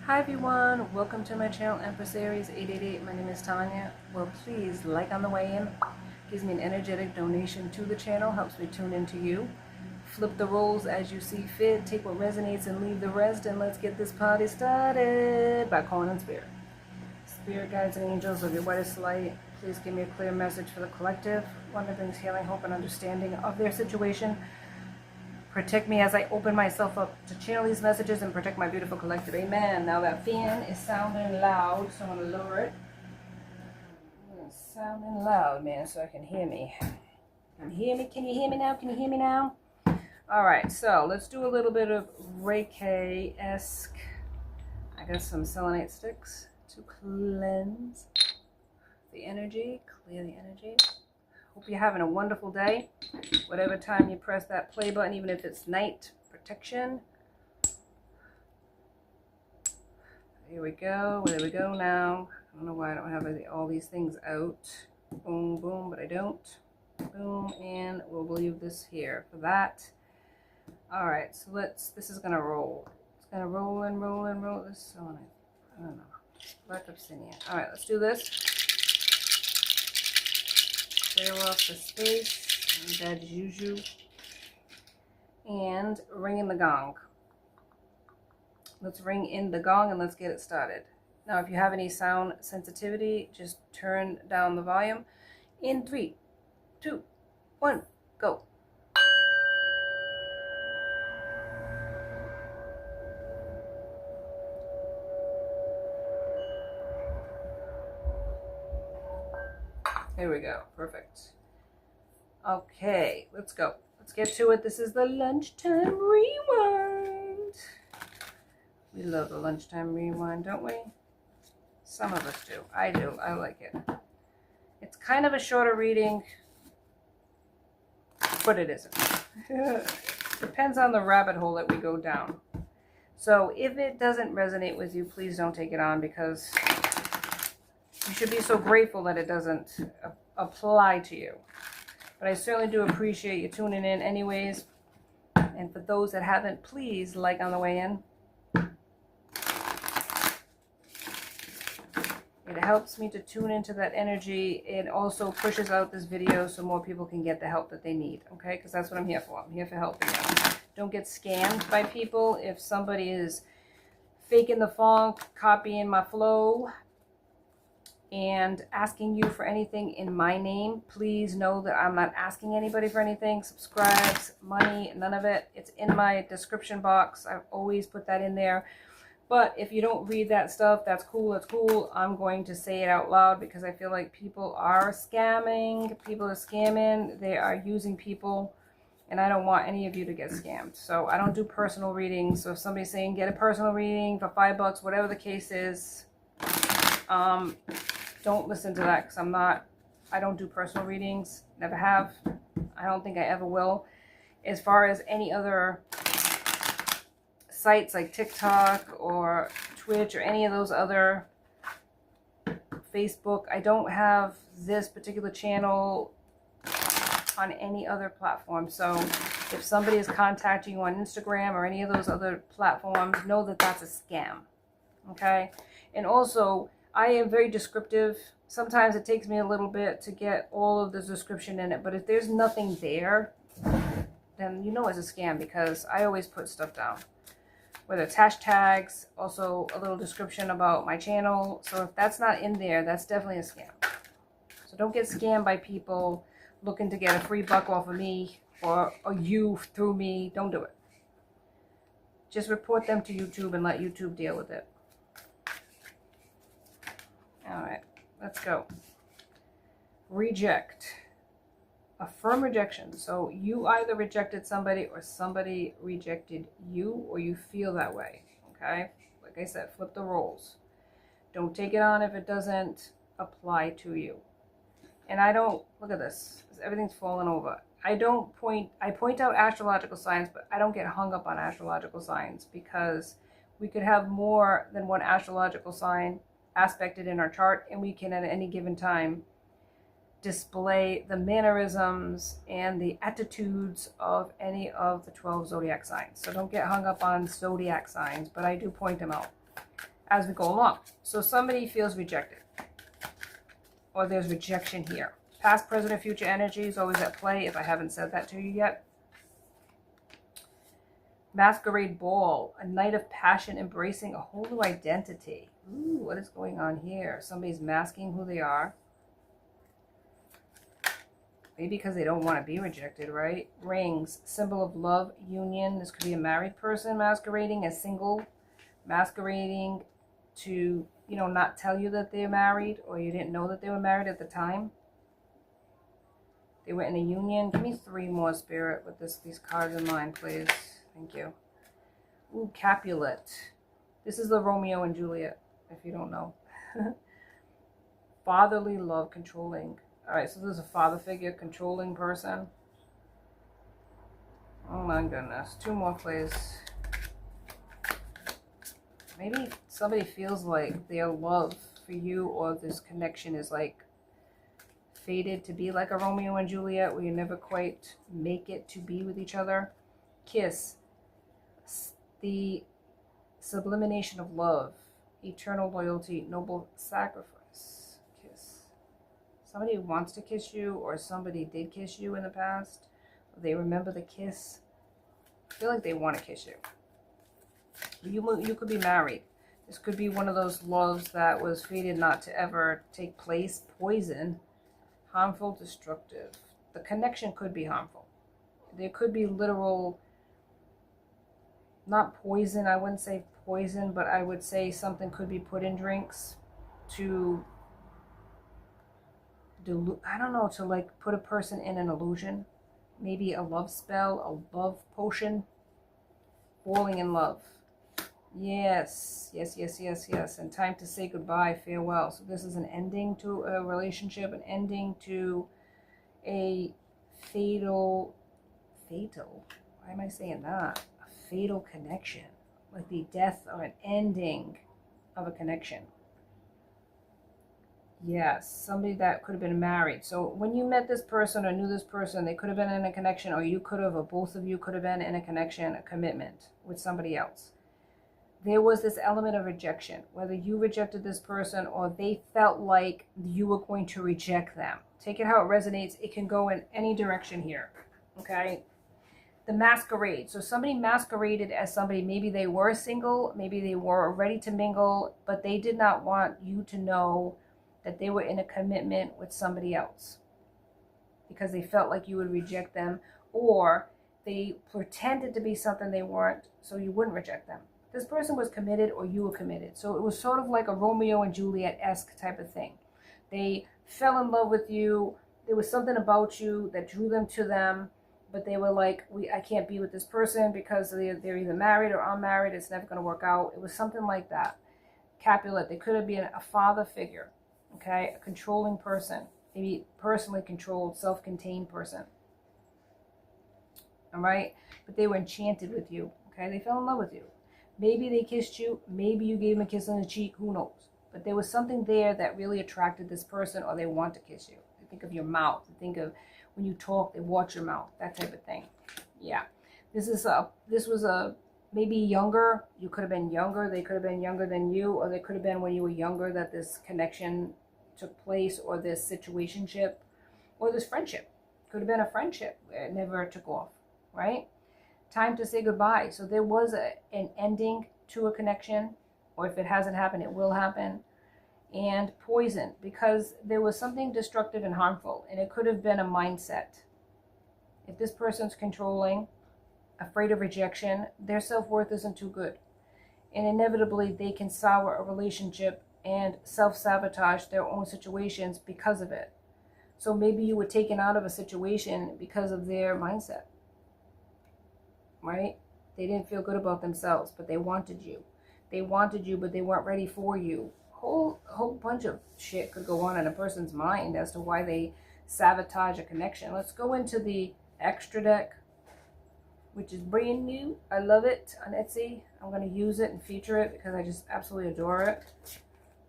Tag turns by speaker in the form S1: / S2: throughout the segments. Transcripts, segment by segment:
S1: Hi everyone, welcome to my channel, Empress Aries 888. My name is Tanya. Well, please like on the way in. Gives me an energetic donation to the channel, helps me tune into you. Flip the roles as you see fit. Take what resonates and leave the rest. And let's get this party started by calling in spirit. Spirit guides and angels of your whitest light, please give me a clear message for the collective. One that brings healing, hope, and understanding of their situation. Protect me as I open myself up to channel these messages and protect my beautiful collective. Amen. Now that fan is sounding loud, so I'm going to lower it. It's sounding loud, man, so I can hear me. Can you hear me? Can you hear me now? Can you hear me now? All right, so let's do a little bit of Reiki-esque. I got some selenite sticks to cleanse the energy, clear the energy. Hope you're having a wonderful day. Whatever time you press that play button, even if it's night protection. Here we go. There we go now. I don't know why I don't have all these things out. Boom, boom, but I don't. Boom, and we'll leave this here for that. All right, so this is gonna roll. It's gonna roll and roll and roll. This is on it. I don't know. Black obsidian. All right, let's do this. Clear off the space, bad juju, and ring in the gong. Let's ring in the gong and let's get it started. Now, if you have any sound sensitivity, just turn down the volume. In 3, 2, 1, go. There we go. Perfect. Okay, let's go. Let's get to it. This is the lunchtime rewind. We love the lunchtime rewind, don't we? Some of us do. I do. I like it. It's kind of a shorter reading, but it isn't. Depends on the rabbit hole that we go down. So if it doesn't resonate with you, please don't take it on, because you should be so grateful that it doesn't apply to you. But I certainly do appreciate you tuning in anyways. And for those that haven't, please like on the way in. It helps me to tune into that energy. It also pushes out this video so more people can get the help that they need. Okay? Because that's what I'm here for. I'm here for helping you. Don't get scammed by people. If somebody is faking the funk, copying my flow, and asking you for anything in my name, please know that I'm not asking anybody for anything. Subscribes, money, none of it. It's in my description box. I've always put that in there. But if you don't read that stuff, that's cool. That's cool. I'm going to say it out loud because I feel like people are scamming. People are scamming. They are using people. And I don't want any of you to get scammed. So I don't do personal readings. So if somebody's saying get a personal reading for $5, whatever the case is, don't listen to that, because I don't do personal readings. Never have. I don't think I ever will. As far as any other sites like TikTok or Twitch or any of those other, Facebook, I don't have this particular channel on any other platform. So if somebody is contacting you on Instagram or any of those other platforms, know that that's a scam. Okay? And also, I am very descriptive. Sometimes it takes me a little bit to get all of the description in it, but if there's nothing there, then you know it's a scam, because I always put stuff down. Whether it's hashtags, also a little description about my channel. So if that's not in there, that's definitely a scam. So don't get scammed by people looking to get a free buck off of me or you through me. Don't do it. Just report them to YouTube and let YouTube deal with it. All right, let's go. Reject. Affirm rejection. So you either rejected somebody or somebody rejected you, or you feel that way. Okay? Like I said, flip the roles. Don't take it on if it doesn't apply to you. And I don't, look at this. Everything's falling over. I point out astrological signs, but I don't get hung up on astrological signs, because we could have more than one astrological sign aspected in our chart, and we can at any given time display the mannerisms and the attitudes of any of the 12 zodiac signs. So don't get hung up on zodiac signs, but I do point them out. as we go along. So somebody feels rejected, or there's rejection here. Past, present, and future energy is always at play if I haven't said that to you yet. Masquerade ball, a night of passion, embracing a whole new identity. Ooh, what is going on here? Somebody's masking who they are. Maybe because they don't want to be rejected, right? Rings, symbol of love, union. This could be a married person masquerading as single, masquerading to, you know, not tell you that they're married, or you didn't know that they were married at the time. They were in a union. Give me 3 more, Spirit, with these cards in mind, please. Thank you. Ooh, Capulet. This is the Romeo and Juliet, if you don't know. Fatherly love, controlling. All right, so this is a father figure, controlling person. Oh my goodness. 2 more, please. Maybe somebody feels like their love for you or this connection is like fated to be like a Romeo and Juliet, where you never quite make it to be with each other. Kiss. The sublimation of love, eternal loyalty, noble sacrifice. Kiss. Somebody wants to kiss you, or somebody did kiss you in the past. They remember the kiss. I feel like they want to kiss you. You could be married. This could be one of those loves that was fated not to ever take place. Poison. Harmful, destructive. The connection could be harmful. There could be literal, not poison, I wouldn't say poison, but I would say something could be put in drinks to dilute, I don't know, to like put a person in an illusion. Maybe a love spell, a love potion. Falling in love. Yes, yes, yes, yes, yes. And time to say goodbye, farewell. So this is an ending to a relationship, an ending to a fatal, why am I saying that? A fatal connection, like the death or an ending of a connection. Yes, somebody that could have been married. So when you met this person or knew this person, they could have been in a connection, or you could have, or both of you could have been in a connection, a commitment with somebody else. There was this element of rejection, whether you rejected this person or they felt like you were going to reject them. Take it how it resonates. It can go in any direction here, okay? The masquerade. So somebody masqueraded as somebody, maybe they were single, maybe they were ready to mingle, but they did not want you to know that they were in a commitment with somebody else because they felt like you would reject them, or they pretended to be something they weren't so you wouldn't reject them. This person was committed, or you were committed. So it was sort of like a Romeo and Juliet-esque type of thing. They fell in love with you. There was something about you that drew them to them, but they were like, I can't be with this person because they're either married or unmarried. It's never going to work out. It was something like that. Capulet. They could have been a father figure, okay? A controlling person. Maybe personally controlled, self-contained person. All right? But they were enchanted with you, okay? They fell in love with you. Maybe they kissed you. Maybe you gave them a kiss on the cheek. Who knows? But there was something there that really attracted this person, or they want to kiss you. Think of your mouth. Think of when you talk, they watch your mouth. That type of thing. Yeah. This was a maybe younger. You could have been younger. They could have been younger than you, or they could have been when you were younger that this connection took place, or this situationship, or this friendship. Could have been a friendship where it never took off, right? Time to say goodbye. So there was an ending to a connection, or if it hasn't happened, it will happen. And poison, because there was something destructive and harmful, and it could have been a mindset. If this person's controlling, afraid of rejection, their self-worth isn't too good. And inevitably, they can sour a relationship and self-sabotage their own situations because of it. So maybe you were taken out of a situation because of their mindset. Right? They didn't feel good about themselves, but they wanted you. They wanted you, but they weren't ready for you. Whole bunch of shit could go on in a person's mind as to why they sabotage a connection. Let's go into the extra deck, which is brand new. I love it on Etsy. I'm going to use it and feature it because I just absolutely adore it.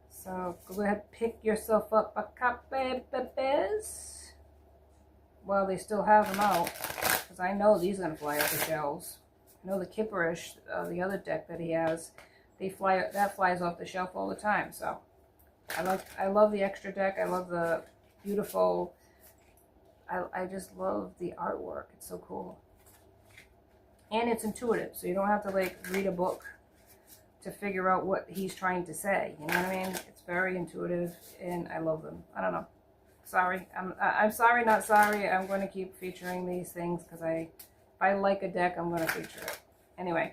S1: So go ahead, pick yourself up a copy, babies, while they still have them out. I know these are going to fly off the shelves. I know the Kipperish, the other deck that he has, that flies off the shelf all the time. So I love the extra deck. I love the beautiful, I just love the artwork. It's so cool. And it's intuitive, so you don't have to like read a book to figure out what he's trying to say. You know what I mean? It's very intuitive, and I love them. I don't know. Sorry, I'm sorry, not sorry. I'm going to keep featuring these things because if I like a deck, I'm going to feature it. Anyway,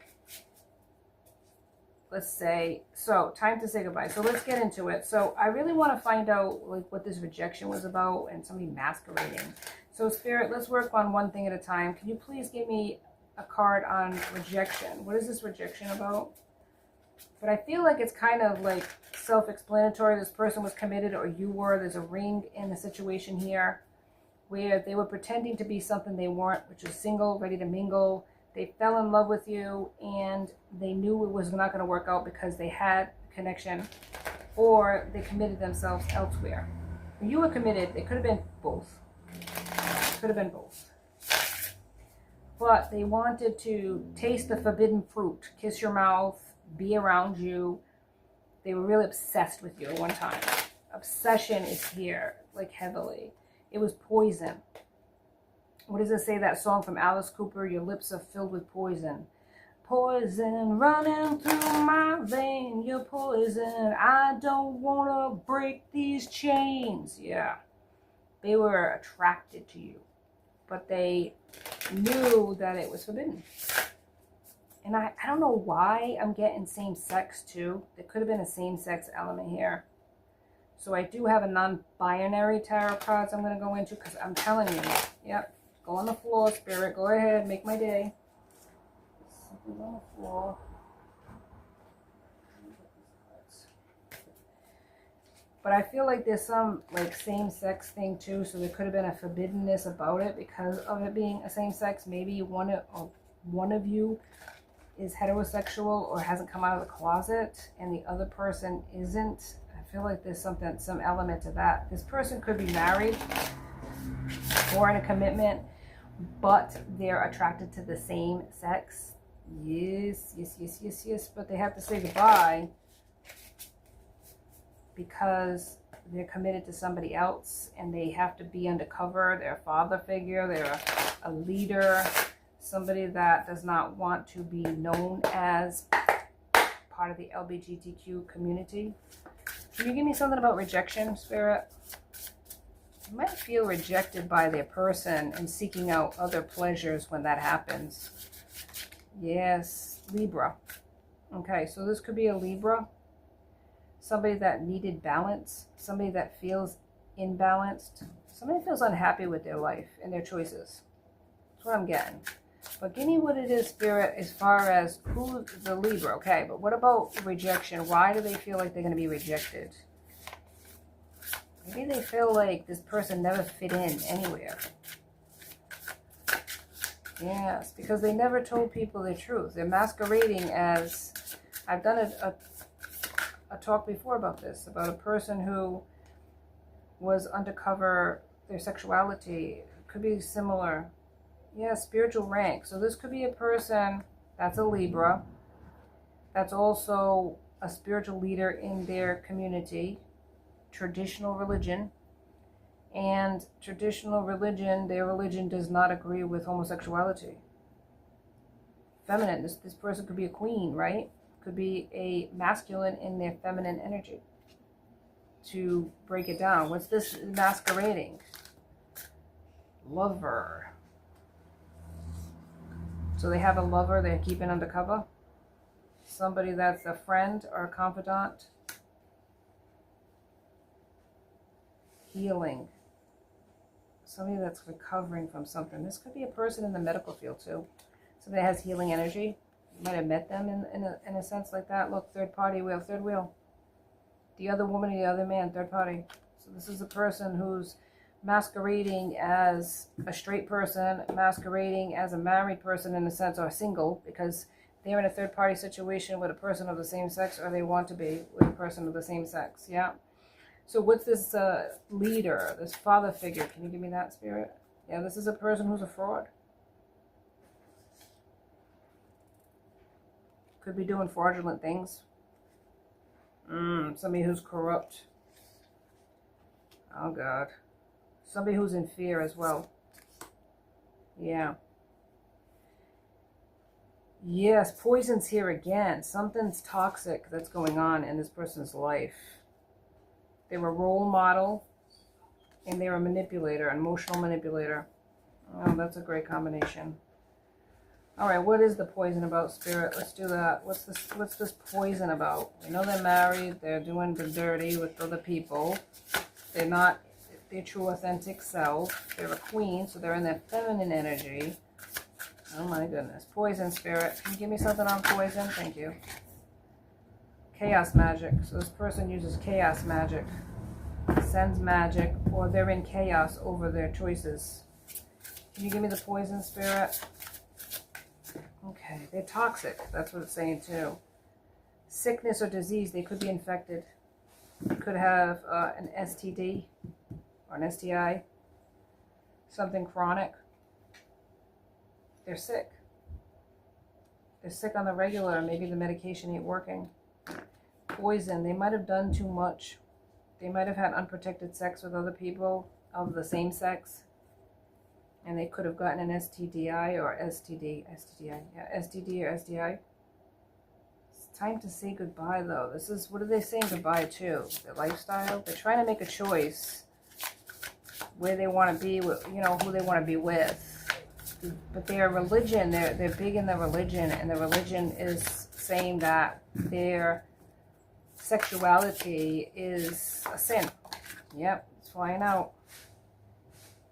S1: let's say, so time to say goodbye. So let's get into it. So I really want to find out like what this rejection was about and somebody masquerading. So Spirit, let's work on one thing at a time. Can you please give me a card on rejection? What is this rejection about? But I feel like it's kind of like self-explanatory. This person was committed, or you were. There's a ring in the situation here where they were pretending to be something they weren't, which is single, ready to mingle. They fell in love with you, and they knew it was not going to work out because they had a connection, or they committed themselves elsewhere. When you were committed, it could have been both. Could have been both. But they wanted to taste the forbidden fruit, kiss your mouth, be around you. They were really obsessed with you at one time. Obsession is here, like heavily. It was poison. What does it say, that song from Alice Cooper? Your lips are filled with poison. Poison running through my vein. You're poison. I don't want to break these chains. Yeah. They were attracted to you, but they knew that it was forbidden. And I don't know why I'm getting same sex too. There could have been a same sex element here. So I do have a non-binary tarot cards I'm going to go into, because I'm telling you, yep, go on the floor, Spirit. Go ahead, make my day. Something's on the floor. But I feel like there's some like same-sex thing too, so there could have been a forbiddenness about it because of it being a same-sex. Maybe one of you is heterosexual or hasn't come out of the closet, and the other person isn't. I feel like there's some element to that. This person could be married or in a commitment, but they're attracted to the same sex. Yes. But they have to say goodbye because they're committed to somebody else, and they have to be undercover. They're a father figure. They're a leader. Somebody that does not want to be known as part of the LGBTQ community. Can you give me something about rejection, Spirit? You might feel rejected by their person and seeking out other pleasures when that happens. Yes, Libra. Okay, so this could be a Libra. Somebody that needed balance. Somebody that feels imbalanced. Somebody feels unhappy with their life and their choices. That's what I'm getting. But give me what it is, Spirit, as far as who's the Libra. Okay, but what about rejection? Why do they feel like they're going to be rejected? Maybe they feel like this person never fit in anywhere. Yes, because they never told people the truth. They're masquerading as... I've done a talk before about this, about a person who was undercover, their sexuality. Could be similar. Yeah, spiritual rank. So this could be a person that's a Libra, that's also a spiritual leader in their community, traditional religion. And traditional religion, their religion does not agree with homosexuality. Feminine, this person could be a queen, right? Could be a masculine in their feminine energy. To break it down, what's this masquerading? Lover. So they have a lover they're keeping undercover. Somebody that's a friend or a confidant. Healing. Somebody that's recovering from something. This could be a person in the medical field too. Somebody that has healing energy. You might have met them in a sense like that. Look, third party wheel, third wheel. The other woman and the other man, third party. So this is a person who's masquerading as a straight person, masquerading as a married person in a sense, or single, because they're in a third party situation with a person of the same sex, or they want to be with a person of the same sex. Yeah. So what's this leader, this father figure? Can you give me that, Spirit? Yeah, this is a person who's a fraud. Could be doing fraudulent things Somebody who's corrupt. Oh, God. Somebody who's in fear as well. Yeah. Yes, poison's here again. Something's toxic that's going on in this person's life. They were a role model, and they were a manipulator, an emotional manipulator. Oh, that's a great combination. All right, what is the poison about, Spirit? Let's do that. What's this poison about? We know they're married. They're doing the dirty with other people. They're not their true, authentic self. They're a queen, so they're in their feminine energy. Oh, my goodness. Poison, Spirit. Can you give me something on poison? Thank you. Chaos magic. So this person uses chaos magic. Sends magic, or they're in chaos over their choices. Can you give me the poison, Spirit? Okay, they're toxic. That's what it's saying too. Sickness or disease. They could be infected. They could have an STD or an STI. Something chronic. They're sick. They're sick on the regular. Maybe the medication ain't working. Poison. They might have done too much. They might have had unprotected sex with other people of the same sex. And they could have gotten an STDI or STD or STI. It's time to say goodbye, though. This is, what are they saying goodbye to? Their lifestyle? They're trying to make a choice where they want to be with, you know, who they want to be with. But their religion, they're big in their religion, and the religion is saying that their sexuality is a sin. Yep, it's flying out.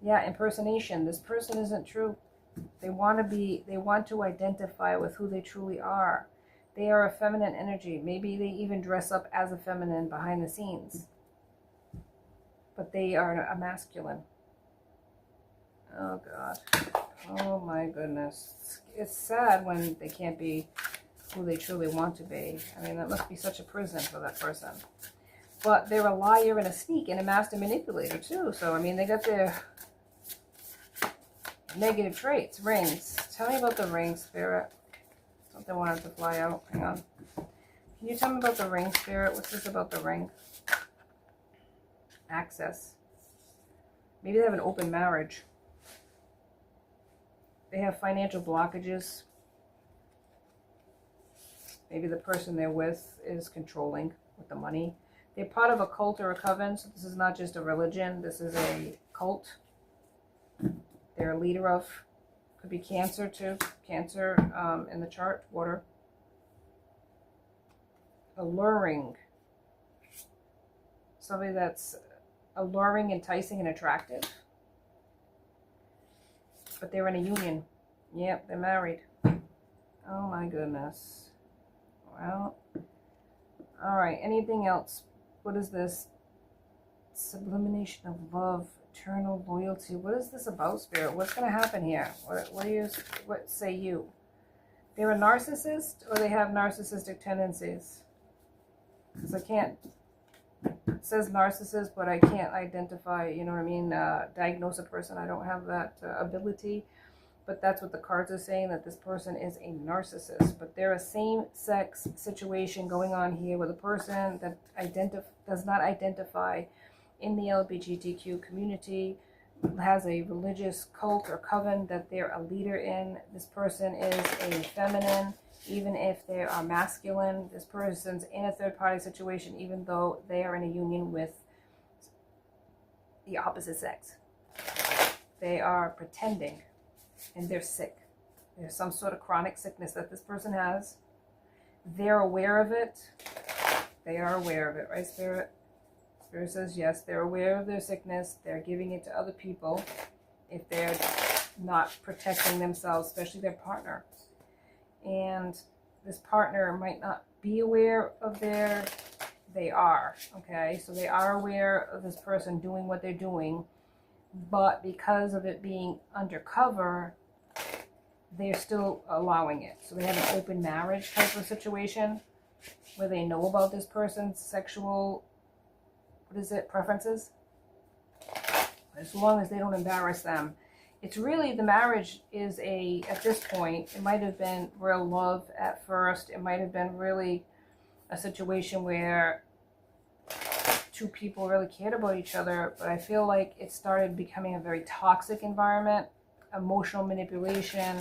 S1: Yeah, impersonation. This person isn't true. They want to identify with who they truly are. They are a feminine energy. Maybe they even dress up as a feminine behind the scenes. But they are a masculine. Oh, God. Oh, my goodness. It's sad when they can't be who they truly want to be. I mean, that must be such a prison for that person. But they're a liar and a sneak and a master manipulator, too. So, I mean, they got their negative traits. Rings. Tell me about the ring, Spirit. Something wanted to fly out. Hang on. Can you tell me about the ring, Spirit? What's this about the ring? Access. Maybe they have an open marriage. They have financial blockages. Maybe the person they're with is controlling with the money. They're part of a cult or a coven, so this is not just a religion. This is a cult. They're a leader of, could be Cancer too. Cancer in the chart, water. Alluring. Somebody that's alluring, enticing, and attractive. But they're in a union. Yep, they're married. Oh my goodness. Well, all right. Anything else? What is this? Sublimation of love, eternal loyalty. What is this about, Spirit? What's going to happen here? What say you? They're a narcissist, or they have narcissistic tendencies? Because I can't. It says narcissist, but I can't identify. You know what I mean? Diagnose a person. I don't have that ability. But that's what the cards are saying, that this person is a narcissist. But there is a same-sex situation going on here with a person that does not identify in the LGBTQ community, has a religious cult or coven that they're a leader in. This person is a feminine, even if they are masculine. This person's in a third-party situation, even though they are in a union with the opposite sex. They are pretending. And they're sick. There's some sort of chronic sickness that this person has. They're aware of it. They are aware of it, right, Spirit? Spirit says yes, they're aware of their sickness. They're giving it to other people if they're not protecting themselves, especially their partner. And this partner might not be aware of they are, okay? So they are aware of this person doing what they're doing. But because of it being undercover, they're still allowing it. So they have an open marriage type of situation where they know about this person's sexual, preferences. As long as they don't embarrass them. It's really, the marriage is at this point, it might have been real love at first. It might have been really a situation where two people really cared about each other, but I feel like it started becoming a very toxic environment, emotional manipulation,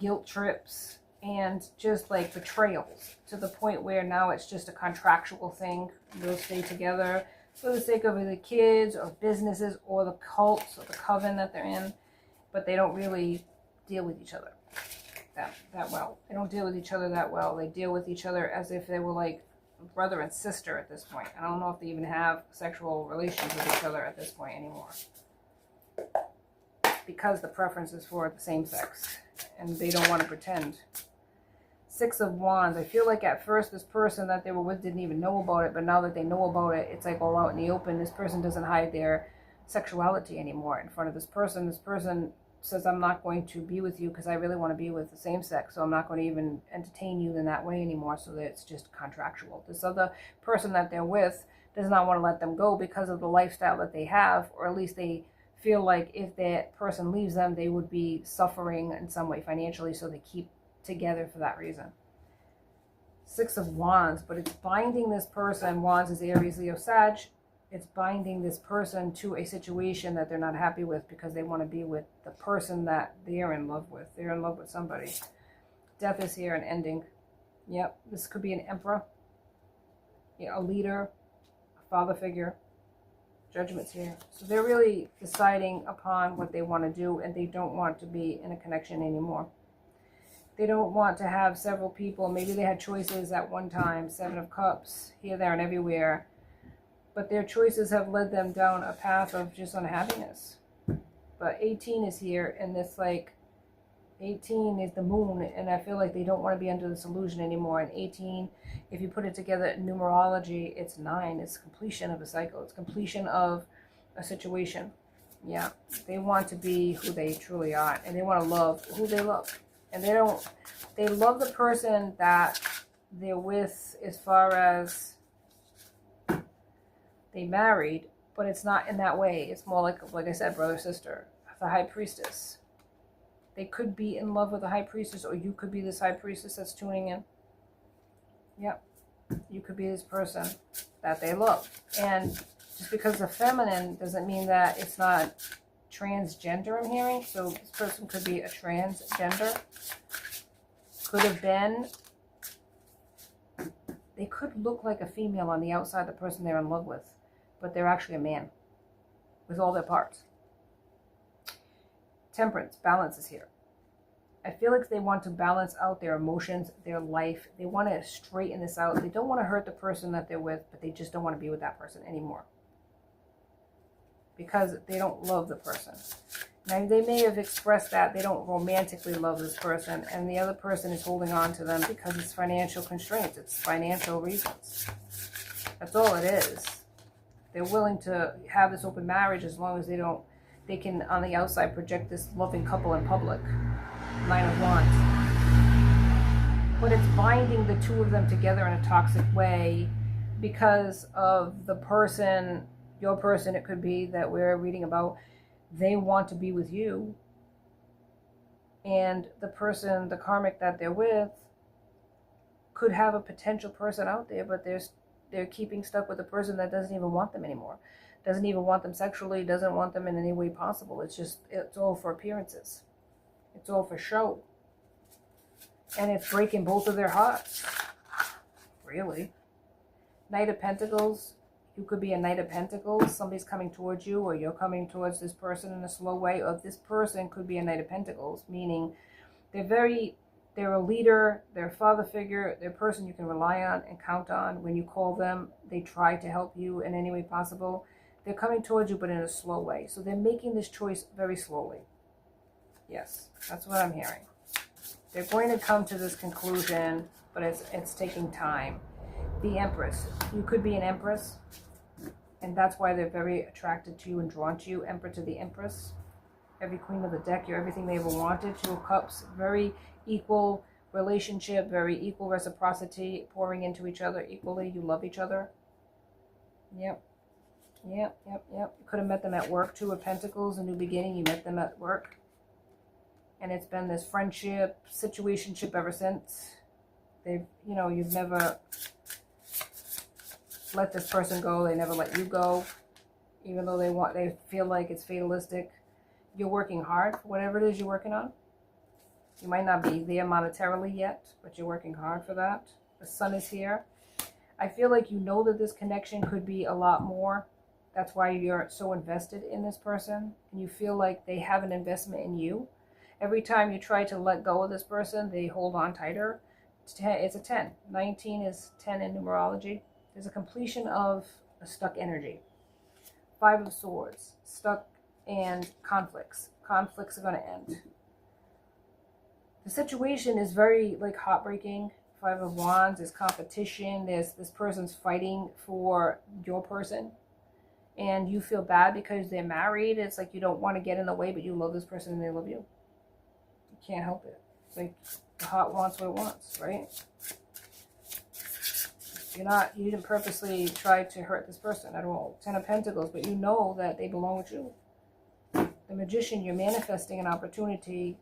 S1: guilt trips, and just like betrayals, to the point where now it's just a contractual thing. They'll stay together for the sake of the kids or businesses or the cults or the coven that they're in, but they don't really deal with each other that well. They don't deal with each other that well. They deal with each other as if they were like brother and sister at this point. I don't know if they even have sexual relations with each other at this point anymore, because the preference is for the same sex and they don't want to pretend. Six of Wands. I feel like at first this person that they were with didn't even know about it, but now that they know about it, it's like all out in the open. This person doesn't hide their sexuality anymore in front of this person. This person says, I'm not going to be with you because I really want to be with the same sex, so I'm not going to even entertain you in that way anymore, so that it's just contractual. This other person that they're with does not want to let them go because of the lifestyle that they have, or at least they feel like if that person leaves them, they would be suffering in some way financially, so they keep together for that reason. Six of Wands, but it's binding this person. Wands is Aries, Leo, Sag. It's binding this person to a situation that they're not happy with because they want to be with the person that they're in love with. They're in love with somebody. Death is here, an ending. Yep, this could be an emperor, a leader, a father figure. Judgment's here. So they're really deciding upon what they want to do, and they don't want to be in a connection anymore. They don't want to have several people. Maybe they had choices at one time. Seven of Cups, here, there, and everywhere. But their choices have led them down a path of just unhappiness. But 18 is here, and this like 18 is the moon, and I feel like they don't want to be under this illusion anymore. And 18, if you put it together in numerology, it's 9. It's completion of a cycle. It's completion of a situation. Yeah, they want to be who they truly are, and they want to love who they love. And they love the person that they're with as far as they married, but it's not in that way. It's more like I said, brother, sister, the high priestess. They could be in love with the high priestess, or you could be this high priestess that's tuning in. Yep. You could be this person that they love. And just because it's feminine doesn't mean that it's not transgender, I'm hearing. So this person could be a transgender. Could have been. They could look like a female on the outside, the person they're in love with, but they're actually a man with all their parts. Temperance, balance is here. I feel like they want to balance out their emotions, their life. They want to straighten this out. They don't want to hurt the person that they're with, but they just don't want to be with that person anymore because they don't love the person. Now, they may have expressed that they don't romantically love this person, and the other person is holding on to them because it's financial constraints. It's financial reasons. That's all it is. They're willing to have this open marriage as long as they can on the outside project this loving couple in public. 9 of Wands. But it's binding the two of them together in a toxic way because of the person, your person it could be, that we're reading about. They want to be with you, and the person, the karmic that they're with, could have a potential person out there, but they're keeping stuck with a person that doesn't even want them anymore, doesn't even want them sexually, doesn't want them in any way possible. It's all for appearances. It's all for show. And it's breaking both of their hearts. Really. Knight of Pentacles. You could be a Knight of Pentacles. Somebody's coming towards you, or you're coming towards this person in a slow way. Or this person could be a Knight of Pentacles, meaning they're a leader, they're a father figure, they're a person you can rely on and count on. When you call them, they try to help you in any way possible. They're coming towards you, but in a slow way. So they're making this choice very slowly. Yes, that's what I'm hearing. They're going to come to this conclusion, but it's taking time. The Empress. You could be an Empress, and that's why they're very attracted to you and drawn to you. Emperor to the Empress. Every queen of the deck, you're everything they ever wanted. 2 of Cups. Very equal relationship, very equal reciprocity, pouring into each other equally. You love each other. Yep. You could have met them at work. 2 of Pentacles, a new beginning. You met them at work. And it's been this friendship, situationship ever since. They've, you know, you've never let this person go. They never let you go, even though they feel like it's fatalistic. You're working hard for whatever it is you're working on. You might not be there monetarily yet, but you're working hard for that. The sun is here. I feel like you know that this connection could be a lot more. That's why you're so invested in this person, and you feel like they have an investment in you. Every time you try to let go of this person, they hold on tighter. It's a 10. 19 is 10 in numerology. There's a completion of a stuck energy. 5 of Swords, stuck, and conflicts. Conflicts are going to end. The situation is very like heartbreaking. 5 of Wands is competition. There's this person's fighting for your person, and you feel bad because they're married. It's like you don't want to get in the way, but you love this person and they love you. You can't help it. It's like the heart wants what it wants, right? You didn't purposely try to hurt this person at all. 10 of Pentacles, but you know that they belong with you. The Magician, you're manifesting an opportunity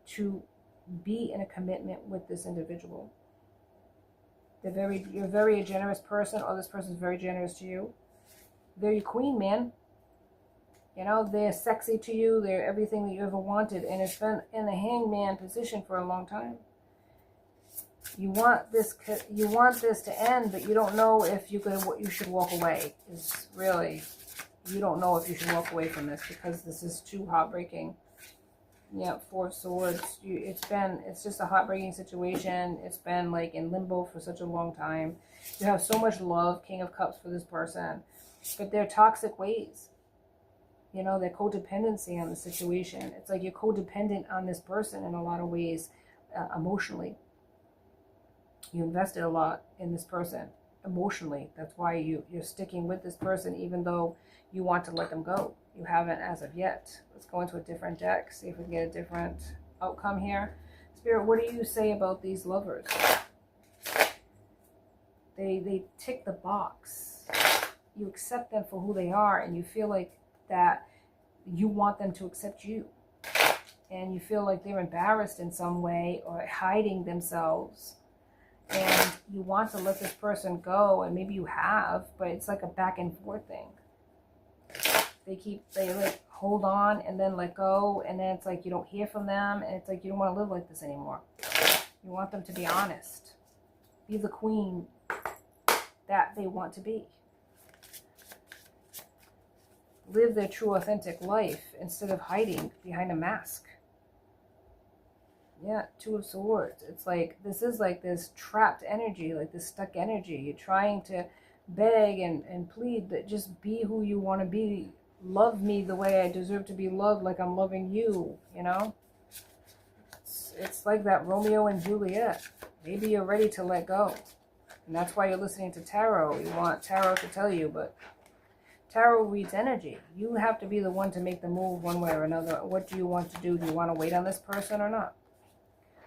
S1: to be in a commitment with this individual. You're very a generous person, or this person's very generous to you. They're your queen, man. You know, they're sexy to you. They're everything that you ever wanted, and it's been in the hangman position for a long time. You want this to end, but you don't know if you should walk away. Is really, you don't know if you should walk away from this because this is too heartbreaking. Yeah, 4 of Swords. It's just a heartbreaking situation. It's been like in limbo for such a long time. You have so much love, King of Cups, for this person, but they're toxic ways. You know, their codependency on the situation. It's like you're codependent on this person in a lot of ways, emotionally. You invested a lot in this person emotionally. That's why you're sticking with this person, even though you want to let them go. You haven't as of yet. Let's go into a different deck, see if we can get a different outcome here. Spirit, what do you say about these lovers? They tick the box. You accept them for who they are, and you feel like that you want them to accept you. And you feel like they're embarrassed in some way or hiding themselves. And you want to let this person go, and maybe you have, but it's like a back and forth thing. They like hold on and then let go, and then it's like you don't hear from them, and it's like you don't want to live like this anymore. You want them to be honest. Be the queen that they want to be. Live their true, authentic life instead of hiding behind a mask. Yeah, 2 of Swords. It's like, this is like this trapped energy, like this stuck energy. You're trying to beg and plead that just be who you want to be. Love me the way I deserve to be loved, like I'm loving you, you know? It's like that Romeo and Juliet. Maybe you're ready to let go. And that's why you're listening to tarot. You want tarot to tell you, but tarot reads energy. You have to be the one to make the move one way or another. What do you want to do? Do you want to wait on this person or not?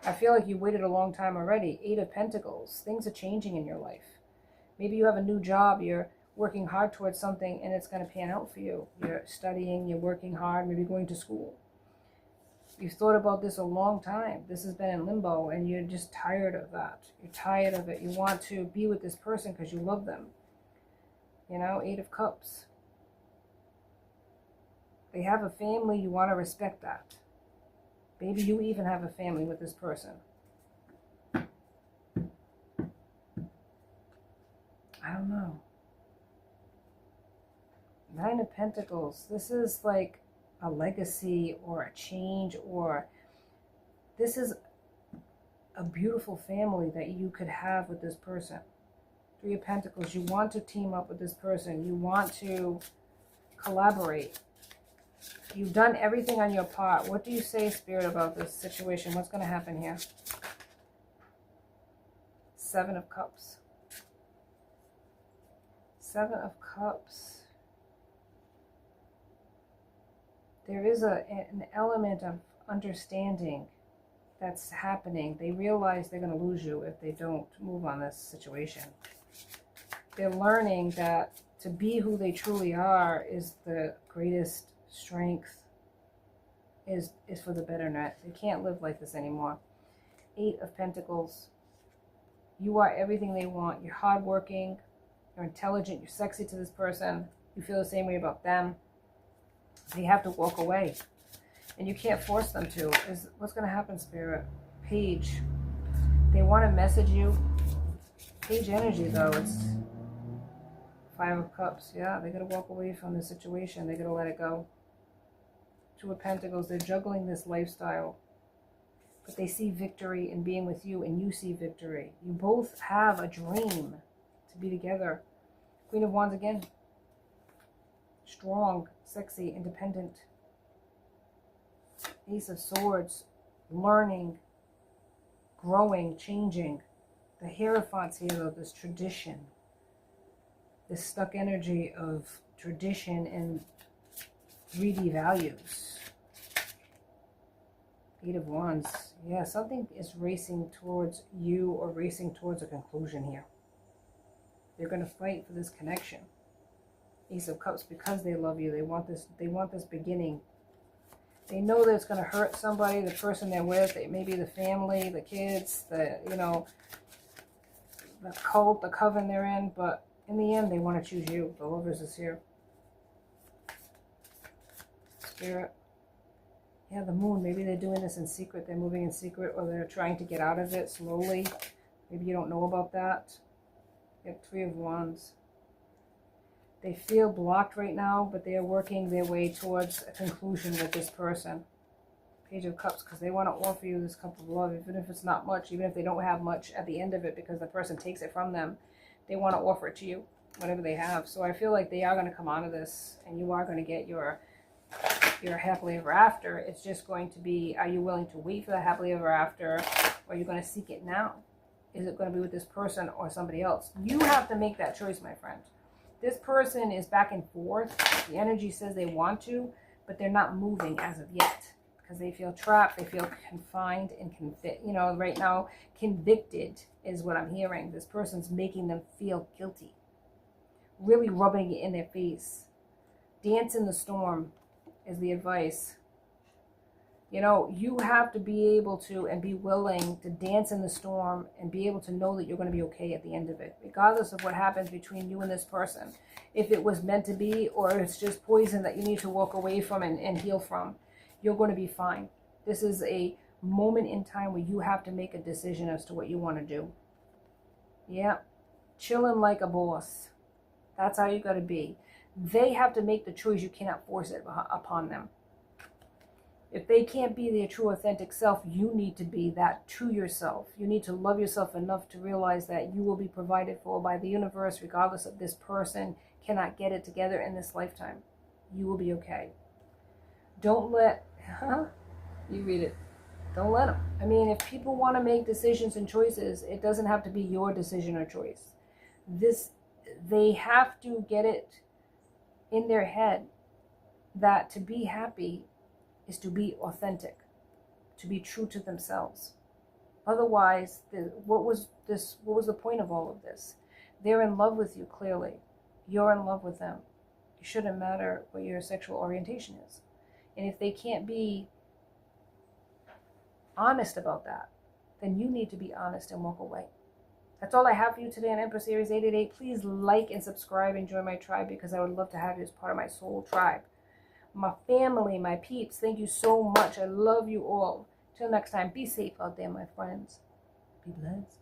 S1: I feel like you waited a long time already. 8 of Pentacles. Things are changing in your life. Maybe you have a new job. You're working hard towards something, and it's going to pan out for you. You're studying. You're working hard. Maybe going to school. You've thought about this a long time. This has been in limbo, and you're just tired of that. You're tired of it. You want to be with this person because you love them. You know, 8 of Cups. They have a family. You want to respect that. Maybe you even have a family with this person. I don't know. 9 of Pentacles. This is like a legacy or a change, or this is a beautiful family that you could have with this person. 3 of Pentacles. You want to team up with this person. You want to collaborate. You've done everything on your part. What do you say, Spirit, about this situation? What's going to happen here? 7 of Cups. 7 of Cups. There is an element of understanding that's happening. They realize they're going to lose you if they don't move on this situation. They're learning that to be who they truly are is the greatest strength, is for the betterment. They can't live like this anymore. 8 of Pentacles. You are everything they want. You're hardworking, you're intelligent, you're sexy to this person. You feel the same way about them. They have to walk away. And you can't force them to. What's going to happen, Spirit? Page. They want to message you. Page energy, though. It's 5 of Cups. Yeah, they got to walk away from the situation. They got to let it go. 2 of Pentacles. They're juggling this lifestyle. But they see victory in being with you, and you see victory. You both have a dream to be together. Queen of Wands again. Strong, sexy, independent. Ace of Swords. Learning, growing, changing. The Hierophant's here, though, this tradition. This stuck energy of tradition and 3D values. 8 of Wands. Yeah, something is racing towards you or racing towards a conclusion here. They're going to fight for this connection. Ace of Cups, because they love you. They want this beginning. They know that it's going to hurt somebody, the person they're with, maybe the family, the kids, the cult, the coven they're in, but in the end, they want to choose you. The Lovers is here. Spirit. Yeah, the Moon. Maybe they're doing this in secret. They're moving in secret, or they're trying to get out of it slowly. Maybe you don't know about that. You have 3 of Wands. They feel blocked right now, but they are working their way towards a conclusion with this person. Page of Cups, because they want to offer you this cup of love, even if it's not much, even if they don't have much at the end of it, because the person takes it from them. They want to offer it to you, whatever they have. So I feel like they are going to come out of this, and you are going to get your happily ever after. It's just going to be, are you willing to wait for the happily ever after, or are you going to seek it now? Is it going to be with this person or somebody else? You have to make that choice, my friend. This person is back and forth. The energy says they want to, but they're not moving as of yet because they feel trapped. They feel confined and right now, convicted is what I'm hearing. This person's making them feel guilty, really rubbing it in their face. Dance in the storm is the advice. You have to be able to and be willing to dance in the storm and be able to know that you're going to be okay at the end of it, regardless of what happens between you and this person. If it was meant to be, or it's just poison that you need to walk away from and heal from, you're going to be fine. This is a moment in time where you have to make a decision as to what you want to do. Yeah, chilling like a boss. That's how you got to be. They have to make the choice. You cannot force it upon them. If they can't be their true authentic self, you need to be that to yourself. You need to love yourself enough to realize that you will be provided for by the universe, regardless of this person cannot get it together in this lifetime. You will be okay. Don't let, you read it. Don't let them. I mean, if people want to make decisions and choices, it doesn't have to be your decision or choice. They have to get it in their head that to be happy is to be authentic, to be true to themselves. Otherwise, what was the point of all of this? They're in love with you, clearly. You're in love with them. It shouldn't matter what your sexual orientation is. And if they can't be honest about that, then you need to be honest and walk away. That's all I have for you today on Empress Aries 888. Please like and subscribe and join my tribe, because I would love to have you as part of my soul tribe. My family, my peeps, thank you so much. I love you all. Till next time, be safe out there, my friends. Be blessed.